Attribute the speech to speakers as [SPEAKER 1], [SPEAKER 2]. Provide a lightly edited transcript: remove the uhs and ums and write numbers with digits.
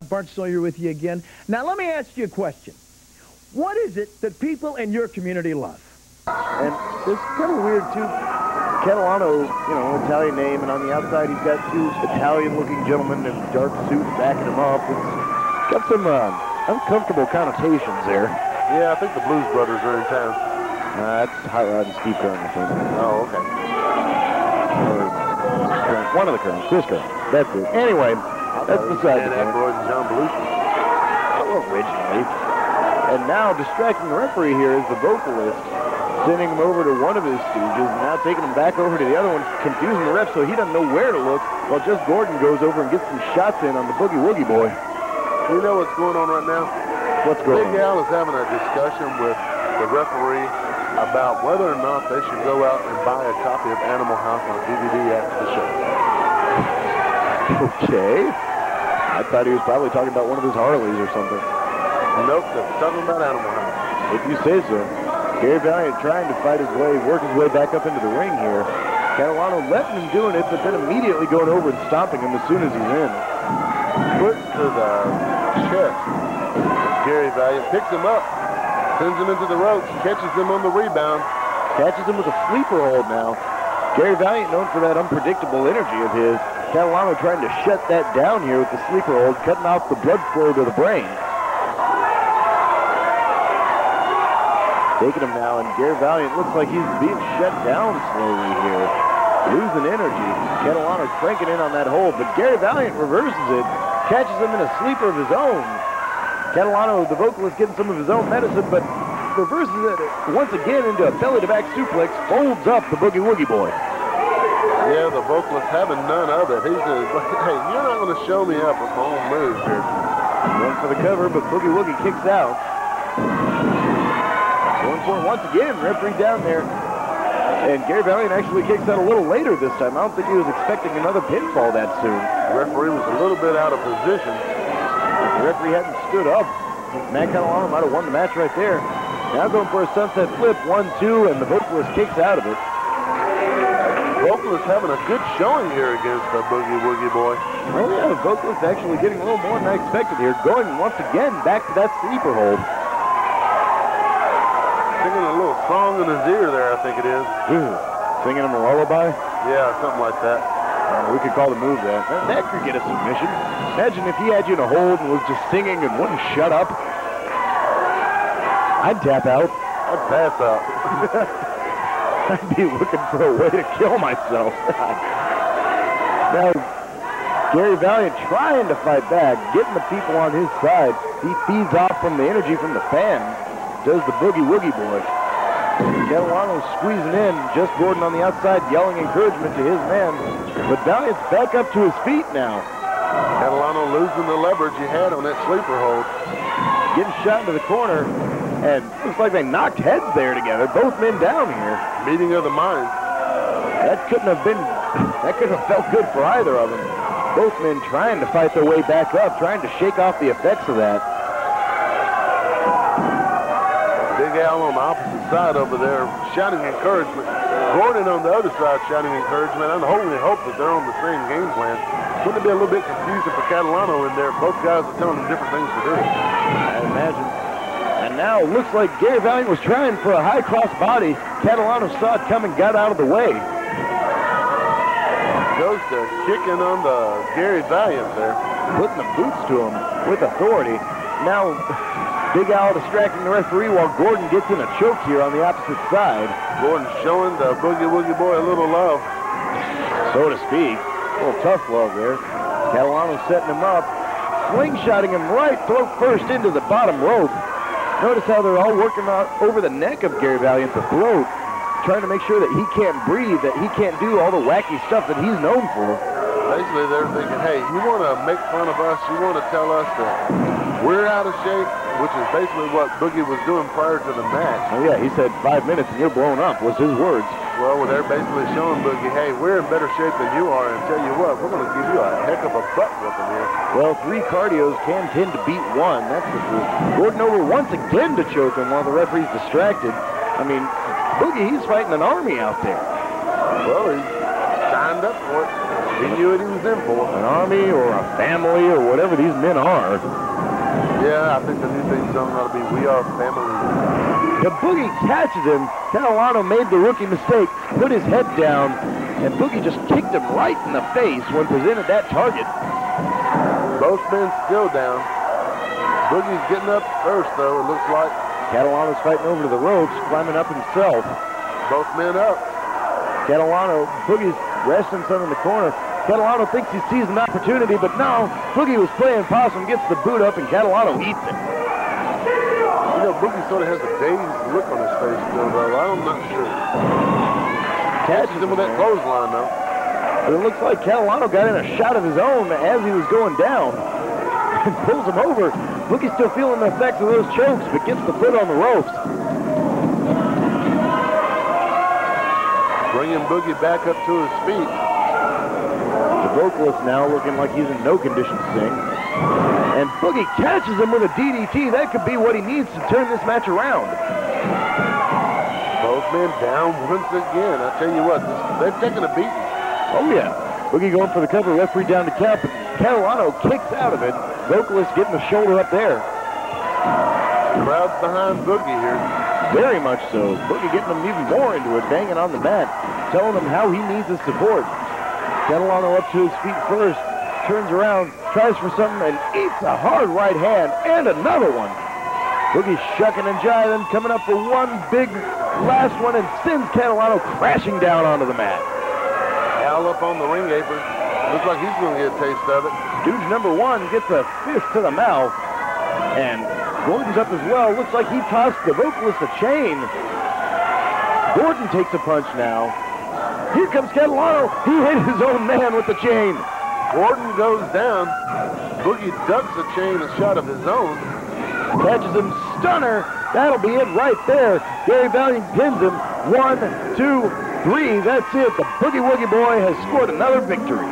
[SPEAKER 1] Bart Sawyer with you again. Now, let me ask you a question. What is it that people in your community love?
[SPEAKER 2] And it's kind of weird, too. Catalano, you know, Italian name, and on the outside he's got two Italian-looking gentlemen in dark suits backing him up. It's got some uncomfortable connotations there.
[SPEAKER 3] Yeah, I think the Blues Brothers are in town.
[SPEAKER 2] That's Hot Rod and Steve Kern, I think.
[SPEAKER 3] Oh, okay.
[SPEAKER 2] Or one of the Kerns, Chris Kern. That's it. Anyway, that's beside the point.
[SPEAKER 3] Aykroyd and John Belushi.
[SPEAKER 2] Oh, originally. And now distracting the referee here is the vocalist, sending him over to one of his stooges, and now taking him back over to the other one, confusing the ref so he doesn't know where to look, while Just Gordon goes over and gets some shots in on the Boogie Woogie Boy.
[SPEAKER 3] You know what's going on right now?
[SPEAKER 2] What's going on?
[SPEAKER 3] Big Al is having a discussion with the referee about whether or not they should go out and buy a copy of Animal House on DVD after the show.
[SPEAKER 2] Okay. I thought he was probably talking about one of his Harleys or something.
[SPEAKER 3] Nope, they're talking about Animal House.
[SPEAKER 2] If you say so. Gary Valiant trying to fight his way, work his way back up into the ring here. Catalano letting him doing it, but then immediately going over and stomping him as soon as he's in.
[SPEAKER 3] Foot to the chest. Gary Valiant picks him up, sends him into the ropes, catches him on the rebound.
[SPEAKER 2] Catches him with a sleeper hold now. Gary Valiant known for that unpredictable energy of his. Catalano trying to shut that down here with the sleeper hold, cutting off the blood flow to the brain. Taking him now, and Gary Valiant looks like he's being shut down slowly here. Losing energy. Catalano cranking in on that hold, but Gary Valiant reverses it, catches him in a sleeper of his own. Catalano, the vocalist, getting some of his own medicine, but reverses it once again into a belly-to-back suplex, folds up the Boogie Woogie Boy.
[SPEAKER 3] Yeah, the vocalist having none of it. He says, hey, you're not going to show me up with my own moves here.
[SPEAKER 2] Going for the cover, but Boogie Woogie kicks out. Going for it once again, referee down there. And Gary Valiant actually kicks out a little later this time. I don't think he was expecting another pinfall that soon.
[SPEAKER 3] The referee was a little bit out of position.
[SPEAKER 2] If the referee hadn't stood up, Matt Catalano might have won the match right there. Now going for a sunset flip, 1-2, and the vocalist kicks out of it.
[SPEAKER 3] The vocalist having a good showing here against the Boogie Woogie Boy.
[SPEAKER 2] Oh yeah, the vocalist actually getting a little more than I expected here. Going once again back to that sleeper hold.
[SPEAKER 3] Singing a little song in his ear there, I think it is.
[SPEAKER 2] Singing him a lullaby?
[SPEAKER 3] Yeah, something like that.
[SPEAKER 2] We could call the move that. That could get a submission. Imagine if he had you in a hold and was just singing and wouldn't shut up. I'd tap out.
[SPEAKER 3] I'd pass out.
[SPEAKER 2] I'd be looking for a way to kill myself. Now, Gary Valiant trying to fight back, getting the people on his side. He feeds off from the energy from the fans. Does the Boogie Woogie Boy. Catalano squeezing in, Just Gordon on the outside yelling encouragement to his man. But Valiant's back up to his feet now.
[SPEAKER 3] Catalano losing the leverage he had on that sleeper hold.
[SPEAKER 2] Getting shot into the corner, and looks like they knocked heads there together. Both men down here.
[SPEAKER 3] Meeting of the minds.
[SPEAKER 2] That couldn't have felt good for either of them. Both men trying to fight their way back up, trying to shake off the effects of that.
[SPEAKER 3] Big Al on the opposite side over there shouting encouragement. Gordon on the other side shouting encouragement. I only hope that they're on the same game plan. Wouldn't it be a little bit confusing for Catalano in there? Both guys are telling him different things to do.
[SPEAKER 2] I imagine. And now it looks like Gary Valiant was trying for a high cross body. Catalano saw it coming, got out of the way.
[SPEAKER 3] Goes to kicking on the Gary Valiant there.
[SPEAKER 2] Putting the boots to him with authority. Now Big Al distracting the referee while Gordon gets in a choke here on the opposite side.
[SPEAKER 3] Gordon showing the Boogie Woogie Boy a little love.
[SPEAKER 2] So to speak. A little tough love there. Catalano setting him up. Slingshotting him right throat first into the bottom rope. Notice how they're all working out over the neck of Gary Valiant, the throat, trying to make sure that he can't breathe, that he can't do all the wacky stuff that he's known for.
[SPEAKER 3] Basically, they're thinking, hey, you want to make fun of us? You want to tell us that we're out of shape? Which is basically what Boogie was doing prior to the match.
[SPEAKER 2] Oh, yeah, he said 5 minutes and you're blown up, was his words.
[SPEAKER 3] Well, they're basically showing Boogie, hey, we're in better shape than you are, and tell you what, we're going to give you a heck of a butt whooping here.
[SPEAKER 2] Well, 3 cardios can tend to beat 1, that's the truth. Gordon over once again to choke him while the referee's distracted. I mean, Boogie, he's fighting an army out there.
[SPEAKER 3] Well, he signed up for it. He knew what he was in for.
[SPEAKER 2] An army or a family or whatever these men are.
[SPEAKER 3] Yeah, I think the new theme song ought to be "We Are Family."
[SPEAKER 2] The Boogie catches him. Catalano made the rookie mistake, put his head down, and Boogie just kicked him right in the face when presented that target.
[SPEAKER 3] Both men still down. Boogie's getting up first, though, it looks like.
[SPEAKER 2] Catalano's fighting over to the ropes, climbing up himself.
[SPEAKER 3] Both men up.
[SPEAKER 2] Catalano, Boogie's wrestling some in the corner. Catalano thinks he sees an opportunity, but no. Boogie was playing possum, gets the boot up, and Catalano eats it.
[SPEAKER 3] You know, Boogie sort of has a dazed look on his face still, though. I'm not sure. Catches him with that clothesline, though.
[SPEAKER 2] But it looks like Catalano got in a shot of his own as he was going down. And pulls him over. Boogie's still feeling the effects of those chokes, but gets the foot on the ropes.
[SPEAKER 3] Bringing Boogie back up to his feet.
[SPEAKER 2] The vocalist now looking like he's in no condition to sing. And Boogie catches him with a DDT. That could be what he needs to turn this match around.
[SPEAKER 3] Both men down once again. I tell you what, they've taken a beating.
[SPEAKER 2] Oh, yeah. Boogie going for the cover, referee down to count, but Catalano kicks out of it. Vocalist getting the shoulder up there.
[SPEAKER 3] Crowd's behind Boogie here.
[SPEAKER 2] Very much so. Boogie getting him even more into it, banging on the mat, telling him how he needs his support. Catalano up to his feet first, turns around, tries for something, and eats a hard right hand, and another one. Boogie shucking and jiving, coming up for one big last one, and sends Catalano crashing down onto the mat.
[SPEAKER 3] Al up on the ring apron. Looks like he's going to get a taste of it.
[SPEAKER 2] Dude number one gets a fist to the mouth, and Gordon's up as well. Looks like he tossed the vocalist a chain. Gordon takes a punch now. Here comes Catalano. He hit his own man with the chain.
[SPEAKER 3] Gordon goes down. Boogie ducks a chain, a shot of his own.
[SPEAKER 2] Catches him, stunner. That'll be it right there. Gary Valiant pins him. 1, 2, 3. That's it. The Boogie Woogie Boy has scored another victory.